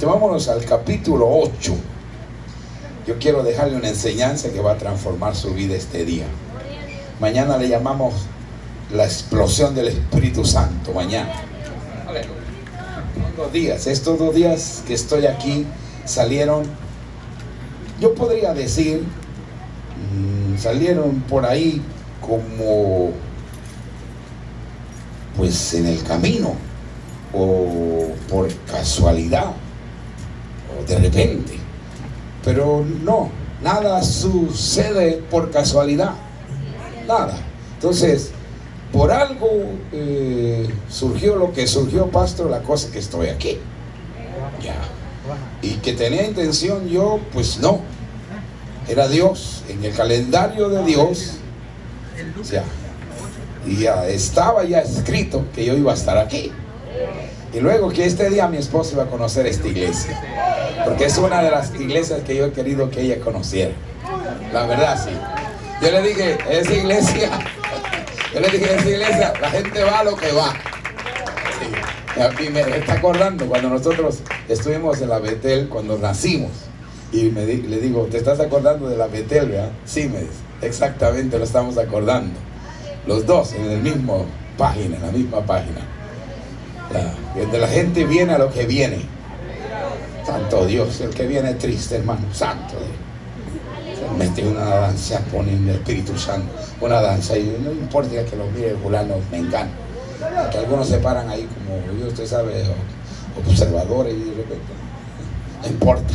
rápidamente, vámonos al capítulo 8. Yo quiero dejarle una enseñanza que va a transformar su vida este día. Mañana le llamamos la explosión del Espíritu Santo. Mañana. Son 2 días. Estos 2 días que estoy aquí salieron, yo podría decir, salieron por ahí como, pues en el camino, o por casualidad, o de repente. Pero no, nada sucede por casualidad, nada. Entonces, por algo surgió lo que surgió, pastor, la cosa que estoy aquí. Ya. Y que tenía intención yo, pues no. Era Dios, en el calendario de Dios. Ya. Y ya estaba ya escrito que yo iba a estar aquí. Y luego que este día mi esposa iba a conocer esta iglesia, porque es una de las iglesias que yo he querido que ella conociera. La verdad, sí. Yo le dije, esa iglesia, la gente va a lo que va. Sí. Y me está acordando cuando nosotros estuvimos en la Betel, cuando nacimos. Y le digo, ¿te estás acordando de la Betel, verdad? Sí, me dice, exactamente, lo estamos acordando. Los dos en la misma página. Donde la gente viene a lo que viene. Santo Dios, el que viene triste, hermano, santo Dios. Se mete una danza, pone el Espíritu Santo, una danza, y no importa que los mire fulano, me encanta. Que algunos se paran ahí como, usted sabe, observadores, y de repente, no importa.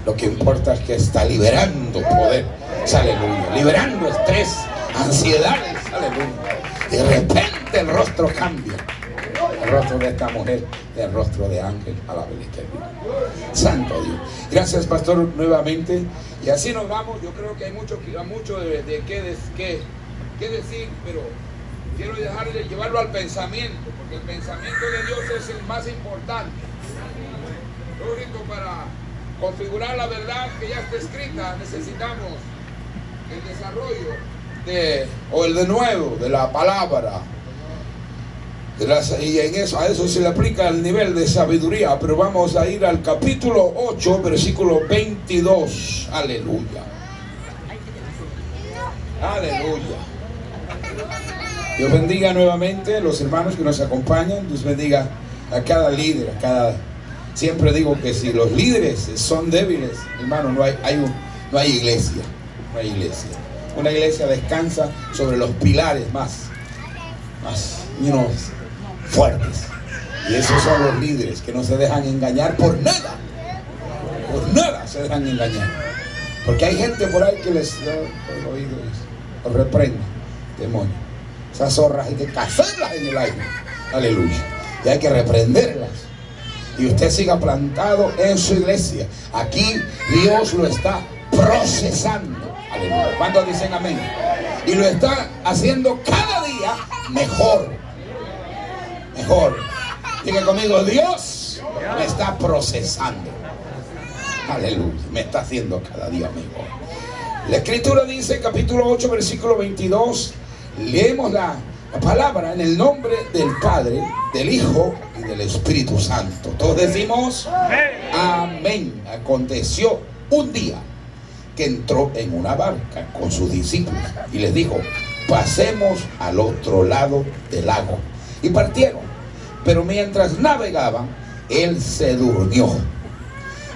Lo que importa es que está liberando poder, aleluya, liberando estrés, ansiedades, aleluya. De repente el rostro cambia. El rostro de esta mujer, el rostro de ángel, a la vez que vive. Santo Dios. Gracias, pastor, nuevamente. Y así nos vamos. Yo creo que hay mucho de qué decir, pero quiero llevarlo al pensamiento, porque el pensamiento de Dios es el más importante. Lo único, para configurar la verdad que ya está escrita, necesitamos el desarrollo o el denuedo de la palabra. Y a eso se le aplica el nivel de sabiduría. Pero vamos a ir al capítulo 8, versículo 22. Aleluya. Aleluya. Dios bendiga nuevamente a los hermanos que nos acompañan. Dios bendiga a cada líder, siempre digo que si los líderes son débiles, hermano, no hay iglesia. No hay iglesia. Una iglesia descansa sobre los pilares más fuertes. Y esos son los líderes que no se dejan engañar por nada. Por nada se dejan engañar. Porque hay gente por ahí que les da el oído y los reprende. Demonio. Esas zorras hay que cazarlas en el aire. Aleluya. Y hay que reprenderlas. Y usted siga plantado en su iglesia. Aquí Dios lo está procesando. Aleluya. ¿Cuántos dicen amén? Y lo está haciendo cada día mejor. Diga conmigo, Dios me está procesando. Aleluya, me está haciendo cada día mejor. La escritura dice, capítulo 8, versículo 22, leemos la palabra en el nombre del Padre, del Hijo y del Espíritu Santo. Todos decimos amén. Aconteció un día que entró en una barca con sus discípulos y les dijo, pasemos al otro lado del lago. Y partieron. Pero mientras navegaban, él se durmió.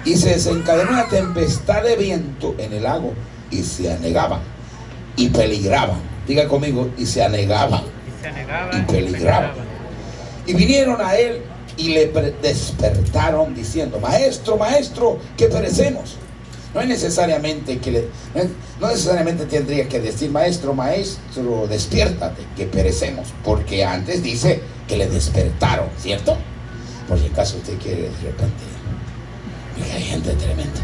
Y se desencadenó una tempestad de viento en el lago. Y se anegaban. Y peligraban. Diga conmigo, y se anegaban. Y peligraban. Y vinieron a él y le despertaron diciendo, maestro, maestro, que perecemos. No necesariamente tendría que decir, maestro, maestro, despiértate, que perecemos, porque antes dice que le despertaron, ¿cierto? Por si acaso usted quiere de repente, porque hay gente tremenda.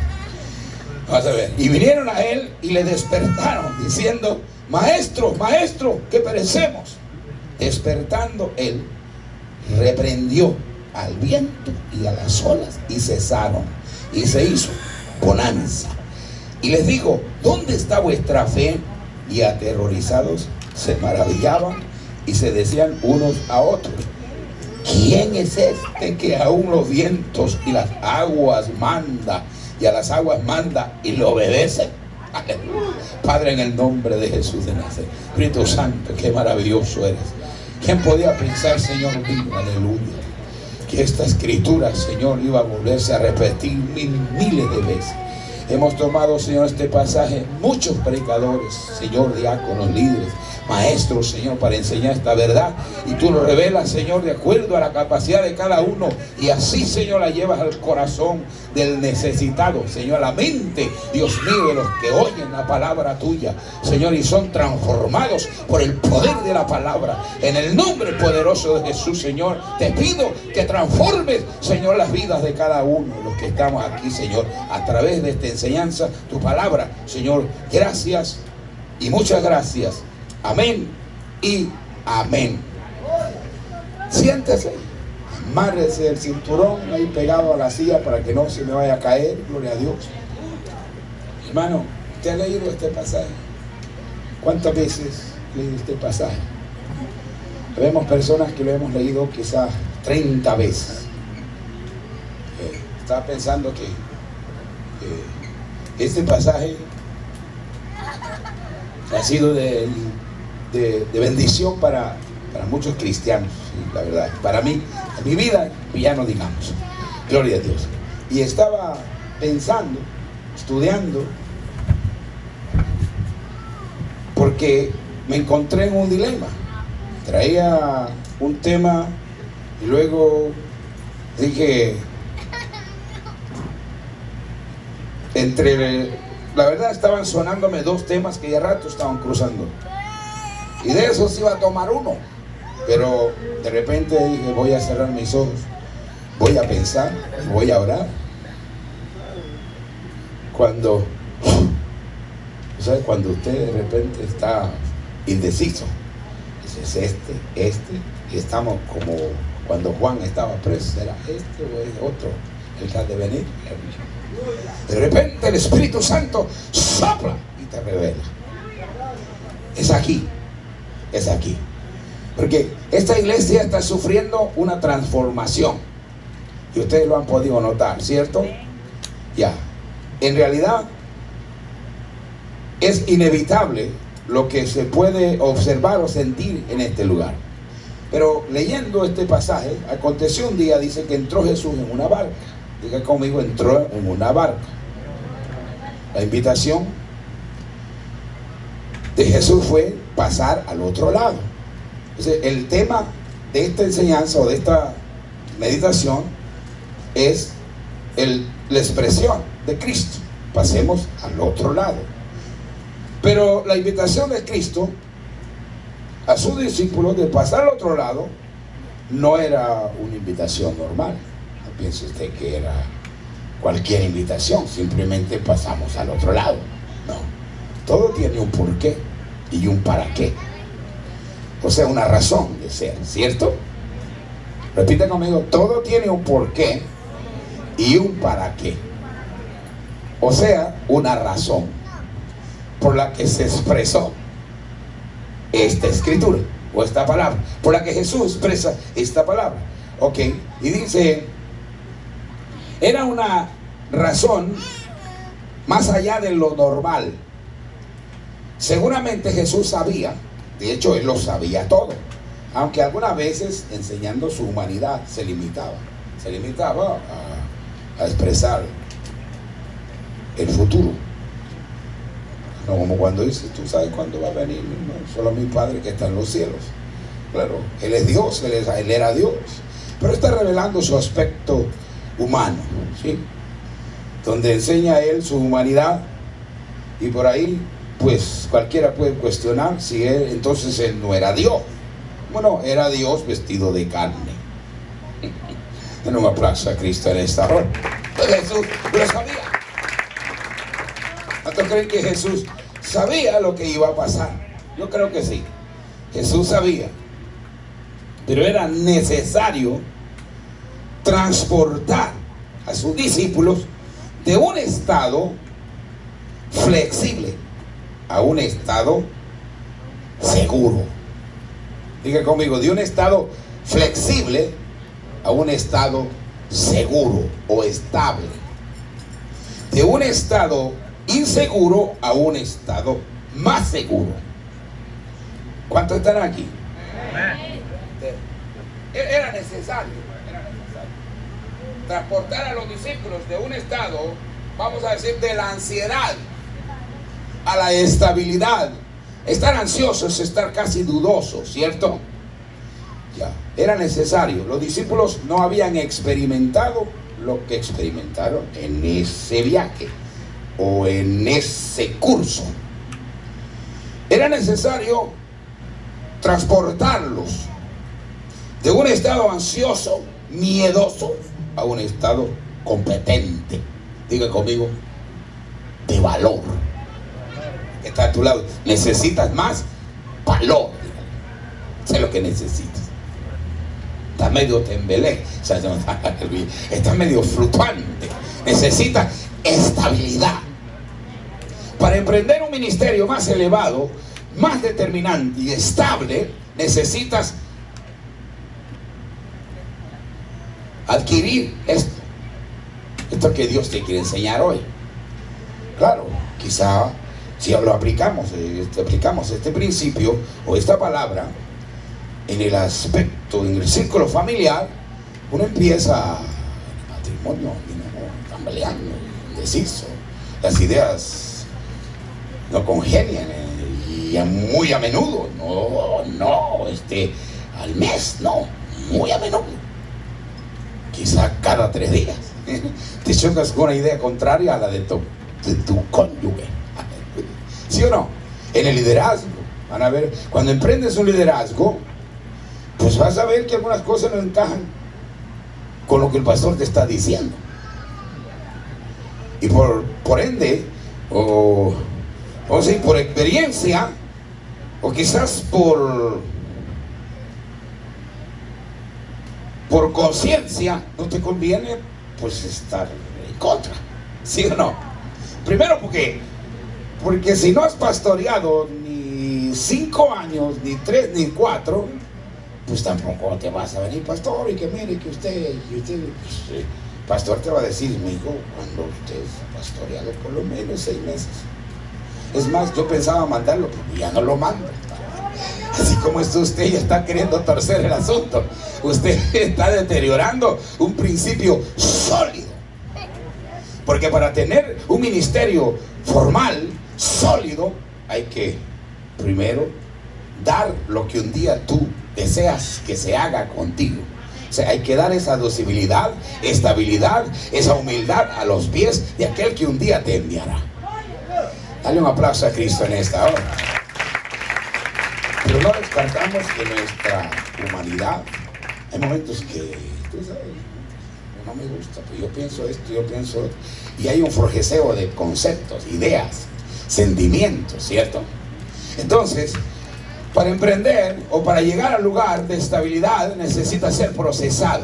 Vamos a ver. Y vinieron a él y le despertaron diciendo, maestro, maestro, que perecemos. Despertando él, reprendió al viento y a las olas y cesaron, y se hizo bonanza. Y les dijo, ¿dónde está vuestra fe? Y aterrorizados se maravillaban y se decían unos a otros, ¿quién es este que aún los vientos y las aguas manda, y a las aguas manda y le obedece? Aleluya. Padre, en el nombre de Jesús de Nazaret, Espíritu Santo, qué maravilloso eres. ¿Quién podía pensar, Señor mío, aleluya, que esta escritura, Señor, iba a volverse a repetir miles de veces? Hemos tomado, Señor, este pasaje, muchos predicadores, Señor, diáconos, líderes, maestros, Señor, para enseñar esta verdad, y tú lo revelas, Señor, de acuerdo a la capacidad de cada uno, y así, Señor, la llevas al corazón del necesitado, Señor, a la mente, Dios mío, de los que oyen la palabra tuya, Señor, y son transformados por el poder de la palabra. En el nombre poderoso de Jesús, Señor, te pido que transformes, Señor, las vidas de cada uno de los que estamos aquí, Señor, a través de esta enseñanza, tu palabra, Señor. Gracias y muchas gracias. Amén y amén. Siéntese, amárrese el cinturón ahí pegado a la silla para que no se me vaya a caer. Gloria a Dios. Hermano, ¿usted ha leído este pasaje? ¿Cuántas veces ha leído este pasaje? Vemos personas que lo hemos leído quizás 30 veces. Estaba pensando que este pasaje ha sido de bendición para muchos cristianos, sí, la verdad. Para mí, en mi vida, ya no digamos. Gloria a Dios. Y estaba pensando, estudiando, porque me encontré en un dilema. Traía un tema y luego dije, la verdad estaban sonándome dos temas que ya rato estaban cruzando, y de esos iba a tomar uno, pero de repente dije, voy a cerrar mis ojos, voy a pensar y voy a orar. Cuando usted de repente está indeciso, dices este, y estamos como cuando Juan estaba preso, ¿será este o es otro el que ha de venir? De repente el Espíritu Santo sopla y te revela. Es aquí. Porque esta iglesia está sufriendo una transformación. Y ustedes lo han podido notar, ¿cierto? Ya. En realidad es inevitable lo que se puede observar o sentir en este lugar. Pero leyendo este pasaje, aconteció un día, dice que entró Jesús en una barca. Diga conmigo, entró en una barca. La invitación de Jesús fue pasar al otro lado. Entonces, el tema de esta enseñanza o de esta meditación es la expresión de Cristo. Pasemos al otro lado. Pero la invitación de Cristo a sus discípulos de pasar al otro lado no era una invitación normal. No piense usted que era cualquier invitación, simplemente pasamos al otro lado. No, todo tiene un porqué y un para qué. O sea, una razón de ser, ¿cierto? Repita conmigo, todo tiene un porqué y un para qué. O sea, una razón por la que se expresó esta escritura o esta palabra, por la que Jesús expresa esta palabra. Ok, y dice, era una razón más allá de lo normal. Seguramente Jesús sabía, de hecho él lo sabía todo, aunque algunas veces enseñando su humanidad se limitaba a expresar el futuro. No, como cuando dice, tú sabes cuándo va a venir, no, solo mi Padre que está en los cielos. Claro, él es Dios, él era Dios, pero está revelando su aspecto humano, ¿sí? Donde enseña él su humanidad, y por ahí pues cualquiera puede cuestionar si entonces él no era Dios. Bueno, era Dios vestido de carne. En un aplauso a Cristo en esta hora. Pues Jesús lo sabía. ¿Cuántos creen que Jesús sabía lo que iba a pasar? Yo creo que sí. Jesús sabía. Pero era necesario transportar a sus discípulos de un estado flexible a un estado seguro. Diga conmigo, de un estado flexible a un estado seguro o estable. De un estado inseguro a un estado más seguro. ¿Cuántos están aquí? Era necesario transportar a los discípulos de un estado, vamos a decir, de la ansiedad a la estabilidad. Estar ansioso es estar casi dudoso, ¿cierto? Ya, era necesario. Los discípulos no habían experimentado lo que experimentaron en ese viaje o en ese curso. Era necesario transportarlos de un estado ansioso, miedoso, a un estado competente. Diga conmigo, de valor. Está a tu lado. Necesitas más valor. Sé lo que necesitas. Está medio tembelé, o sea, está medio fluctuante. Necesitas estabilidad. Para emprender un ministerio más elevado, más determinante y estable, necesitas adquirir esto que Dios te quiere enseñar hoy. Claro, quizá si lo aplicamos este principio o esta palabra en el aspecto, en el círculo familiar, uno empieza el matrimonio, tambaleando, indeciso, las ideas no congenian y muy a menudo, al mes, no, muy a menudo, quizá cada 3 días, te chocas con una idea contraria a la de tu cónyuge. ¿Sí o no? En el liderazgo, van a ver, cuando emprendes un liderazgo, pues vas a ver que algunas cosas no encajan con lo que el pastor te está diciendo. Y por ende, o sea, por experiencia, o quizás por conciencia, no te conviene pues estar en contra. ¿Sí o no? Primero porque si no has pastoreado ni 5 años, ni 3, ni 4, pues tampoco te vas a venir, pastor, y que mire que usted pues, pastor te va a decir, mi hijo, cuando usted es pastoreado por lo menos 6 meses. Es más, yo pensaba mandarlo, pero ya no lo mando. Así como esto, usted ya está queriendo torcer el asunto. Usted está deteriorando un principio sólido. Porque para tener un ministerio formal, sólido, hay que primero dar lo que un día tú deseas que se haga contigo. O sea, hay que dar esa docilidad, estabilidad, esa humildad a los pies de aquel que un día te enviará. Dale un aplauso a Cristo en esta hora. Pero no descartamos que nuestra humanidad, hay momentos que, tú sabes, no me gusta, pues yo pienso esto, yo pienso otro. Y hay un forjeceo de conceptos, ideas, sentimientos, ¿cierto? Entonces, para emprender o para llegar al lugar de estabilidad necesita ser procesado.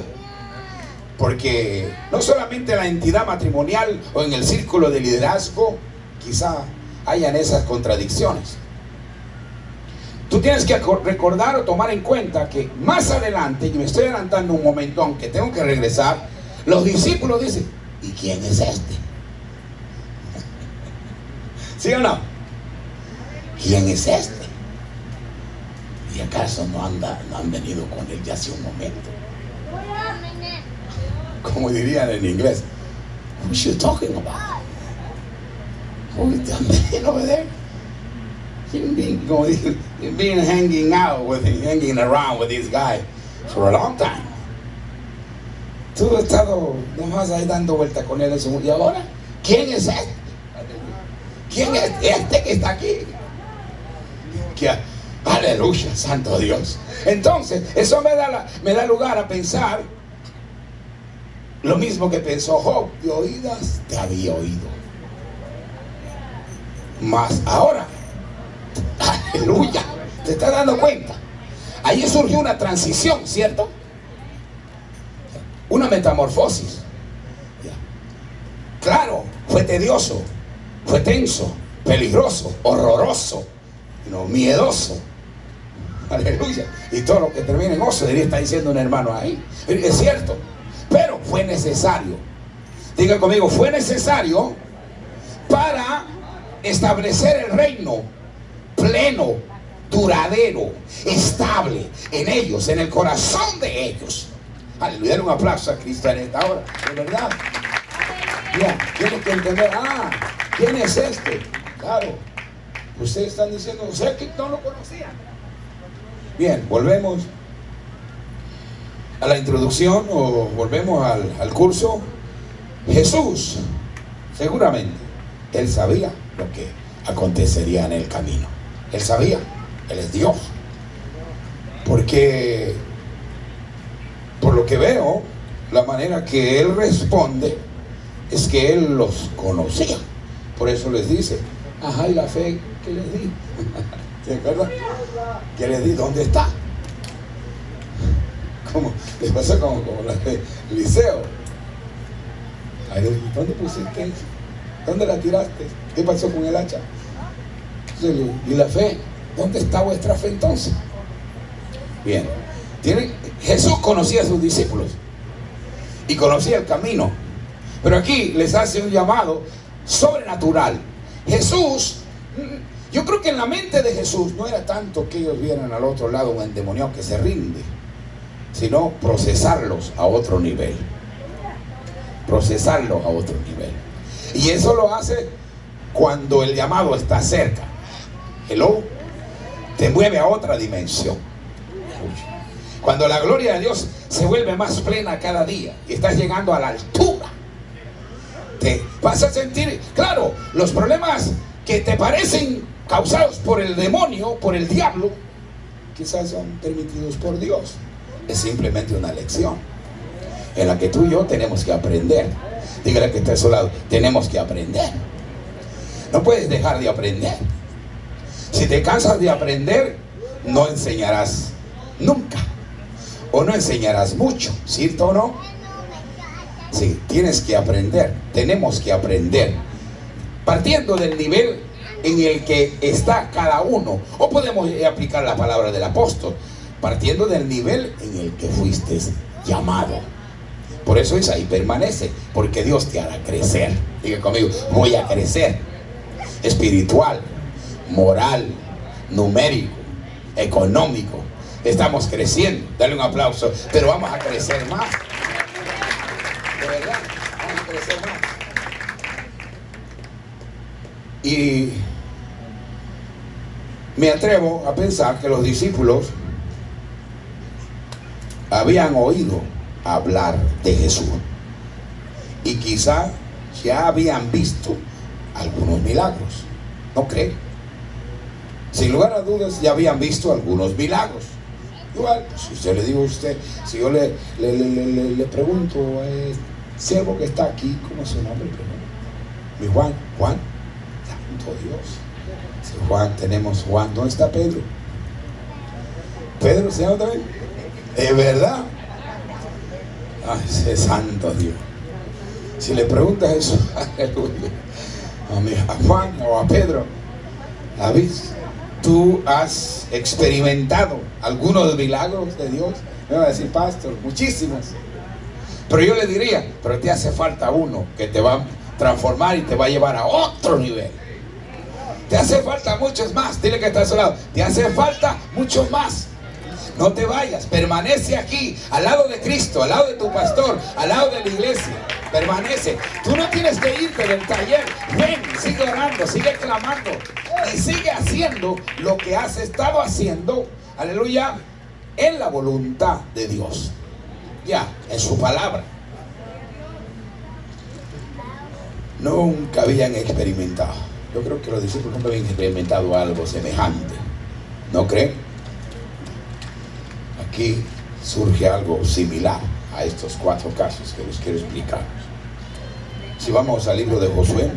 Porque no solamente la entidad matrimonial o en el círculo de liderazgo, quizá hayan esas contradicciones. Tú tienes que recordar o tomar en cuenta que más adelante, y me estoy adelantando un momento, aunque tengo que regresar, los discípulos dicen, ¿y quién es este? ¿Sí o no? ¿Quién es este? ¿Y acaso no han venido con él ya hace un momento? Como dirían en inglés, who's you talking about? Who's been over there? You've been hanging around with this guy for a long time. Tú has estado nomás ahí dando vuelta con él en su mundo. ¿Y ahora? ¿Quién es este? ¿Quién es este que está aquí? Aleluya, santo Dios. Entonces, eso me da lugar a pensar lo mismo que pensó Job. De oídas te había oído, mas ahora, aleluya, ¿te estás dando cuenta? Ahí surgió una transición, ¿cierto? Una metamorfosis. Claro, fue tedioso, fue tenso, peligroso, horroroso, miedoso. Aleluya. Y todo lo que termina en oso debería estar diciendo un hermano ahí. Es cierto. Pero fue necesario. Diga conmigo, fue necesario para establecer el reino pleno, duradero, estable en ellos, en el corazón de ellos. Aleluya. Dale un aplauso a Cristo en esta hora. De verdad. Mira, tienes que entender. ¿Quién es este? Claro. Ustedes están diciendo, sé que no lo conocían. Bien, volvemos a la introducción o volvemos al curso. Jesús, seguramente, él sabía lo que acontecería en el camino. Él sabía, él es Dios. Porque, por lo que veo, la manera que él responde es que él los conocía. Por eso les dice, y la fe que les di. ¿Se acuerdan? ¿Qué les di? ¿Dónde está? Como les pasó como la de Eliseo. ¿Dónde pusiste eso? ¿Dónde la tiraste? ¿Qué pasó con el hacha? ¿Y la fe? ¿Dónde está vuestra fe entonces? Bien. Jesús conocía a sus discípulos y conocía el camino. Pero aquí les hace un llamado sobrenatural. Jesús, yo creo que en la mente de Jesús no era tanto que ellos vieran al otro lado un endemoniado que se rinde, sino procesarlos a otro nivel. Procesarlos a otro nivel. Y eso lo hace cuando el llamado está cerca. Hello. Te mueve a otra dimensión. Cuando la gloria de Dios se vuelve más plena cada día y estás llegando a la altura, te vas a sentir, claro, los problemas que te parecen causados por el demonio, por el diablo, quizás son permitidos por Dios. Es simplemente una lección en la que tú y yo tenemos que aprender. Dígale que está a su lado, tenemos que aprender. No puedes dejar de aprender. Si te cansas de aprender, no enseñarás nunca, o no enseñarás mucho, ¿cierto o no? Sí, tienes que aprender, tenemos que aprender, partiendo del nivel en el que está cada uno. O podemos aplicar la palabra del apóstol, partiendo del nivel en el que fuiste llamado. Por eso es ahí, permanece, porque Dios te hará crecer. Diga conmigo, voy a crecer. Espiritual, moral, numérico, económico. Estamos creciendo. Dale un aplauso. Pero vamos a crecer más. De verdad, vamos a crecer más. Y me atrevo a pensar que los discípulos habían oído hablar de Jesús y quizá ya habían visto algunos milagros. ¿No creen? Sin lugar a dudas ya habían visto algunos milagros. Igual, si yo le digo a usted, si yo le pregunto siervo que está aquí, ¿cómo es su nombre primero? Mi Juan, santo Dios. Si Juan, tenemos Juan, ¿dónde está Pedro? Pedro, ¿se llama también? ¿Es verdad? Ay, ese santo Dios. Si le preguntas eso, aleluya, a Juan o a Pedro, David, ¿tú has experimentado algunos milagros de Dios? Me va a decir, pastor, muchísimos. Pero yo le diría, pero te hace falta uno que te va a transformar y te va a llevar a otro nivel. Te hace falta muchos más. Dile que está a su lado, te hace falta muchos más. No te vayas, permanece aquí, al lado de Cristo, al lado de tu pastor, al lado de la iglesia. Permanece. Tú no tienes que irte del taller. Ven, sigue orando, sigue clamando y sigue haciendo lo que has estado haciendo, aleluya, en la voluntad de Dios. Ya, en su palabra. Nunca habían experimentado. Yo creo que los discípulos nunca habían experimentado algo semejante. ¿No creen? Aquí surge algo similar a estos 4 casos que les quiero explicar. Si vamos al libro de Josué,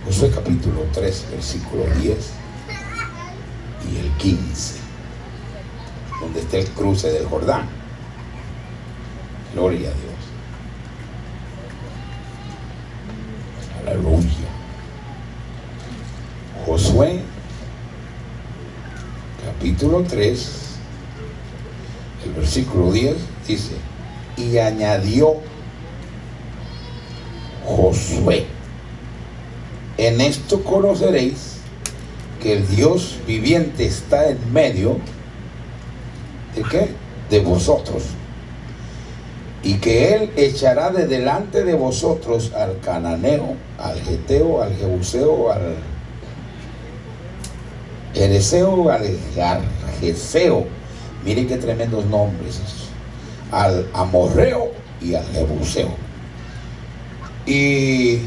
Josué capítulo 3, versículo 10 y el 15, donde está el cruce del Jordán. Gloria a Dios. Aleluya. Josué capítulo 3, el versículo 10, dice: y añadió Josué: en esto conoceréis que el Dios viviente está en medio ¿de qué? De vosotros, y que Él echará de delante de vosotros al cananeo, al geteo, al jebuseo, al ereseo, al gergeseo. Miren qué tremendos nombres esos. Al amorreo y al jebuseo. Y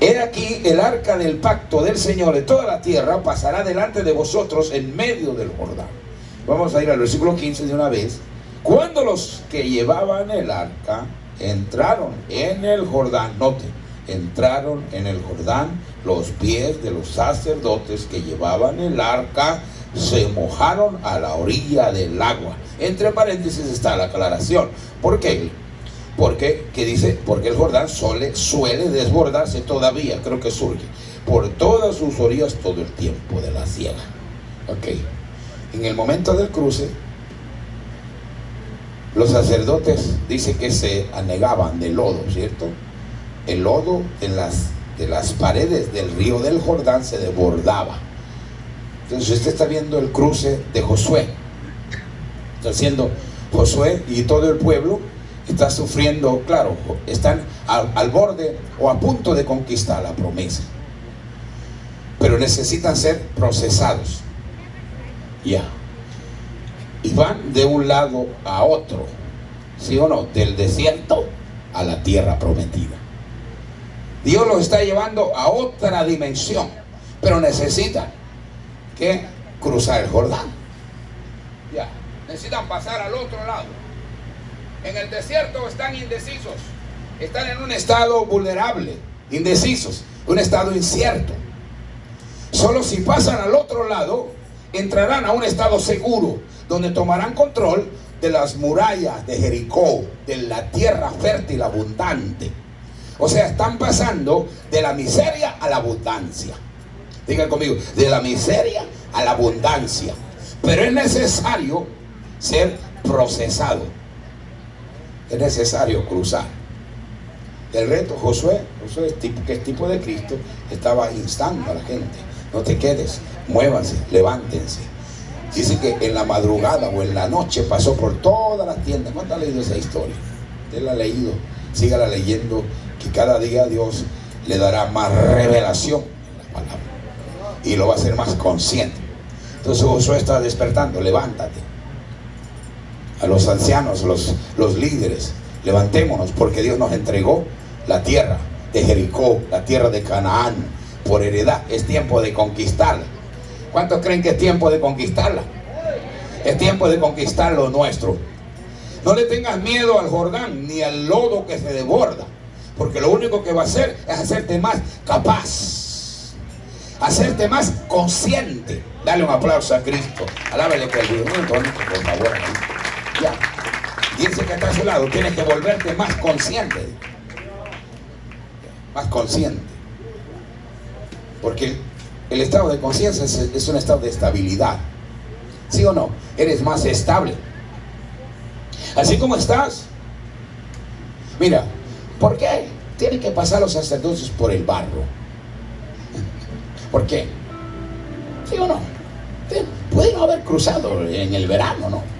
he aquí el arca del pacto del Señor de toda la tierra pasará delante de vosotros en medio del Jordán. Vamos a ir al versículo 15 de una vez. Cuando los que llevaban el arca entraron en el Jordán, noten, entraron en el Jordán, los pies de los sacerdotes que llevaban el arca se mojaron a la orilla del agua. Entre paréntesis está la aclaración. ¿Por qué? Porque, ¿qué dice? Porque el Jordán suele desbordarse todavía, creo que surge, por todas sus orillas todo el tiempo de la siega. Ok. En el momento del cruce, los sacerdotes dice que se anegaban de lodo, ¿cierto? El lodo de las paredes del río del Jordán se desbordaba. Entonces usted está viendo el cruce de Josué. Está haciendo Josué y todo el pueblo está sufriendo, claro, están al borde o a punto de conquistar la promesa, pero necesitan ser procesados. Ya. Y van de un lado a otro, ¿sí o no? Del desierto a la tierra prometida. Dios los está llevando a otra dimensión, pero necesitan que cruzar el Jordán. Ya. Necesitan pasar al otro lado. En el desierto están indecisos, están en un estado vulnerable, indecisos, un estado incierto. Solo si pasan al otro lado, entrarán a un estado seguro, donde tomarán control de las murallas de Jericó, de la tierra fértil abundante. O sea, están pasando de la miseria a la abundancia. Digan conmigo, de la miseria a la abundancia. Pero es necesario ser procesado. Es necesario cruzar. El reto, Josué, que es tipo de Cristo, estaba instando a la gente: no te quedes, muévanse, levántense. Dice que en la madrugada o en la noche pasó por todas las tiendas. ¿Cuánto ha leído esa historia? Usted la ha leído, sígala leyendo, que cada día Dios le dará más revelación en la palabra y lo va a hacer más consciente. Entonces Josué está despertando: levántate. A los ancianos, los líderes, levantémonos, porque Dios nos entregó la tierra de Jericó, la tierra de Canaán, por heredad. Es tiempo de conquistarla. ¿Cuántos creen que es tiempo de conquistarla? Es tiempo de conquistar lo nuestro. No le tengas miedo al Jordán ni al lodo que se desborda, porque lo único que va a hacer es hacerte más capaz, hacerte más consciente. Dale un aplauso a Cristo. Alábele que el Dios, por favor. Ya. Dice que está a su lado, tienes que volverte más consciente. Más consciente. Porque el estado de conciencia es un estado de estabilidad. ¿Sí o no? Eres más estable. Así como estás. Mira, ¿por qué tienen que pasar los sacerdotes por el barro? ¿Por qué? ¿Sí o no? Pueden haber cruzado en el verano, ¿no?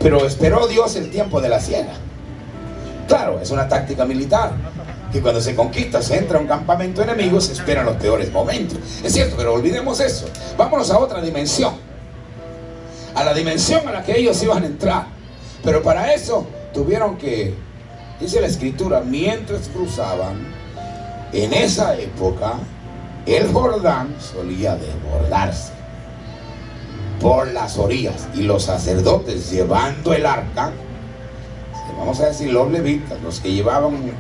Pero esperó Dios el tiempo de la siega. Claro, es una táctica militar, que cuando se conquista, se entra a un campamento enemigo, se esperan los peores momentos. Es cierto, pero olvidemos eso. Vámonos a otra dimensión, a la dimensión a la que ellos iban a entrar. Pero para eso tuvieron que, dice la escritura, mientras cruzaban, en esa época el Jordán solía desbordarse por las orillas, y los sacerdotes llevando el arca, vamos a decir los levitas, los que llevaban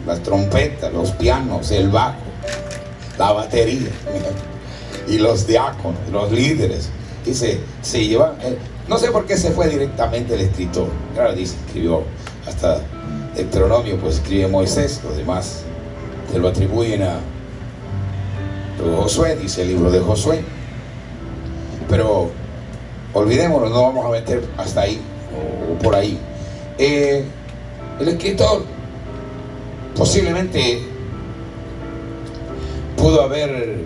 las trompetas, los pianos, el bajo, la batería, y los diáconos, los líderes, dice, se llevan, no sé por qué se fue directamente el escritor. Claro, dice, escribió hasta Deuteronomio, pues escribe Moisés, los demás se lo atribuyen Josué, dice el libro de Josué. Pero olvidémonos, no vamos a meter hasta ahí o por ahí. El escritor posiblemente pudo haber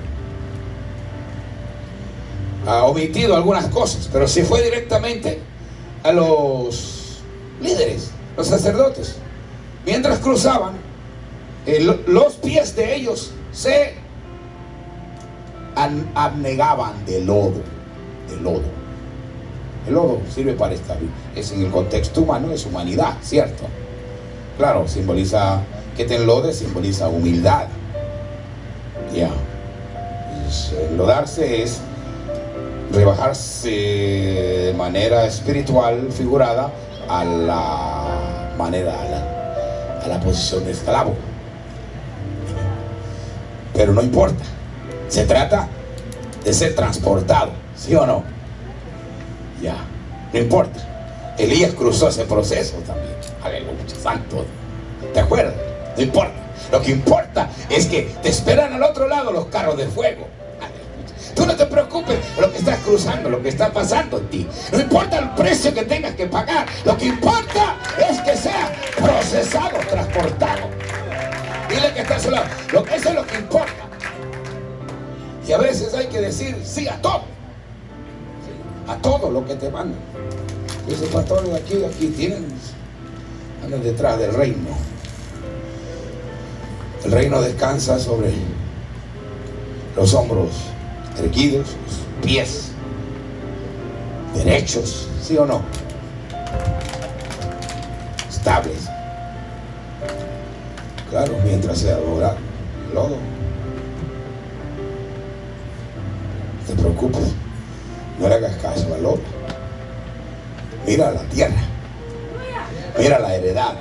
omitido algunas cosas, pero se fue directamente a los líderes, los sacerdotes. Mientras cruzaban, los pies de ellos se abnegaban de lodo. El lodo sirve para estar, es en el contexto humano, es humanidad, ¿cierto? Claro, simboliza que te enlodes, simboliza humildad. Ya. Enlodarse es rebajarse de manera espiritual, figurada, a la manera, a la posición de esclavo. Pero no importa, se trata de ser transportado, ¿sí o no? Ya, no importa. Elías cruzó ese proceso también. Aleluya, santo. ¿Te acuerdas? No importa. Lo que importa es que te esperan al otro lado los carros de fuego. Aleluya. Tú no te preocupes de lo que estás cruzando, lo que está pasando en ti. No importa el precio que tengas que pagar. Lo que importa es que sea procesado, transportado. Dile que está a su lado. Eso es lo que importa. Y a veces hay que decir sí a todo. Sí, a todo lo que te mandan. Dice, pastor, aquí tienen, andan detrás del reino. El reino descansa sobre los hombros erguidos, los pies derechos, ¿sí o no? Estables. Claro, mientras se adora el lodo. No te preocupes, no le hagas caso al lodo. Mira la tierra, mira la heredad.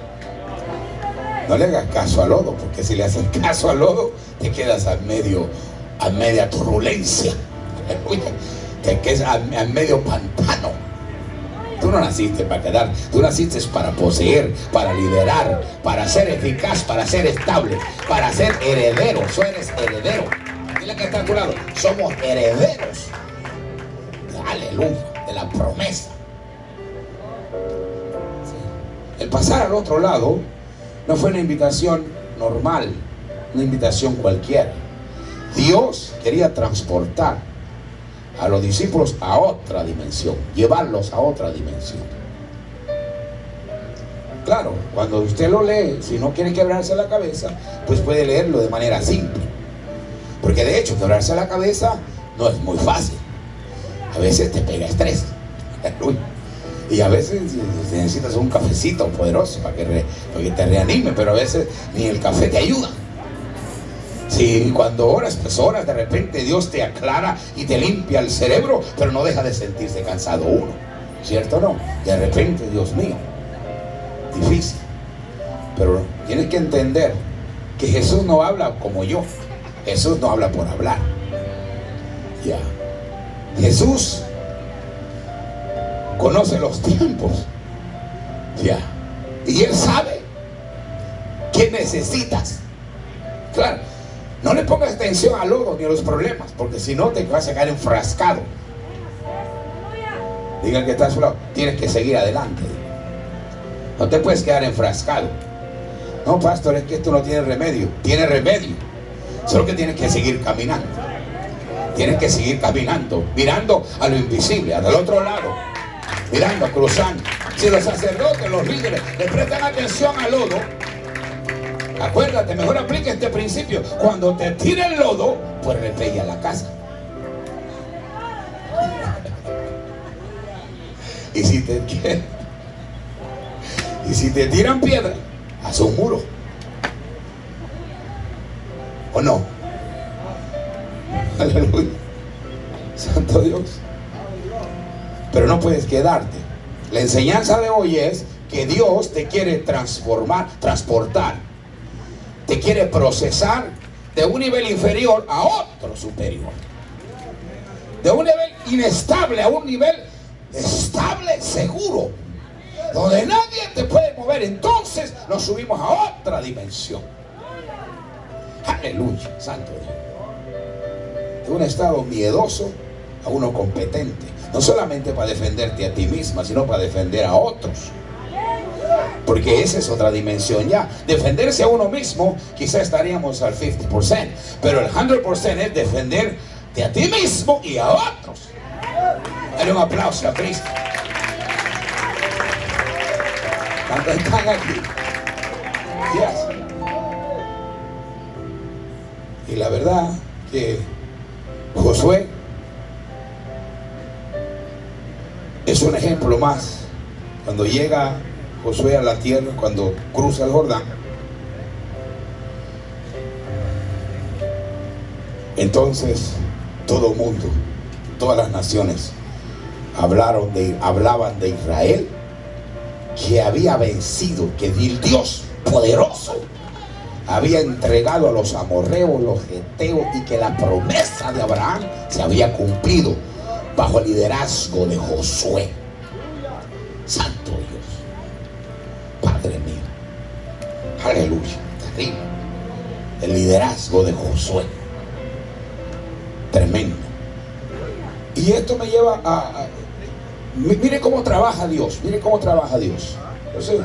No le hagas caso al lodo, porque si le haces caso al lodo, te quedas a media turbulencia. Te quedas a medio pantano. Tú no naciste para quedar, tú naciste para poseer, para liderar, para ser eficaz, para ser estable, para ser heredero. Tú eres heredero. Dile que está a tu lado, somos herederos. Aleluya, de la promesa. El pasar al otro lado no fue una invitación normal, una invitación cualquiera. Dios quería transportar a los discípulos a otra dimensión, llevarlos a otra dimensión. Claro, cuando usted lo lee, si no quiere quebrarse la cabeza, pues puede leerlo de manera simple. Porque de hecho, quebrarse la cabeza no es muy fácil. A veces te pega estrés. Y a veces necesitas un cafecito poderoso para que te reanime, pero a veces ni el café te ayuda. Si cuando oras, pues oras, de repente Dios te aclara y te limpia el cerebro, pero no deja de sentirse cansado uno, ¿cierto o no? De repente, Dios mío, difícil. Pero tienes que entender que Jesús no habla como yo. Jesús no habla por hablar. Ya. Jesús conoce los tiempos. Ya. Y Él sabe qué necesitas. Claro. No le pongas atención al lodo ni a los problemas, porque si no te vas a quedar enfrascado. Diga el que está a su lado, tienes que seguir adelante. No te puedes quedar enfrascado. No, pastor, es que esto no tiene remedio. Tiene remedio. Solo que tienes que seguir caminando. Tienes que seguir caminando, mirando a lo invisible, al otro lado, mirando, cruzando. Si los sacerdotes, los líderes, le prestan atención al lodo, acuérdate, mejor aplica este principio. Cuando te tire el lodo, pues repella la casa. Y si te tiran piedra, haz un muro. ¿O no? Aleluya. Santo Dios. Pero no puedes quedarte. La enseñanza de hoy es que Dios te quiere transformar, transportar. Te quiere procesar de un nivel inferior a otro superior. De un nivel inestable a un nivel estable, seguro. Donde nadie te puede mover. Entonces nos subimos a otra dimensión. Aleluya, santo Dios. de un estado miedoso a uno competente. No solamente para defenderte a ti misma, sino para defender a otros. Porque esa es otra dimensión ya. Defenderse a uno mismo, quizá estaríamos al 50%. Pero el 100% es defenderte a ti mismo y a otros. Dale un aplauso a Cristo. ¿Cuántos están aquí? Yes. Y la verdad que Josué es un ejemplo más. Cuando llega Josué a la tierra, cuando cruza el Jordán, entonces todo el mundo, todas las naciones hablaban de Israel, que había vencido, que el Dios poderoso había entregado a los amorreos, los heteos, y que la promesa de Abraham se había cumplido bajo el liderazgo de Josué. Santo Dios, Padre mío, aleluya, terrible. El liderazgo de Josué, tremendo. Y esto me lleva a mire cómo trabaja Dios, mire cómo trabaja Dios. Entonces,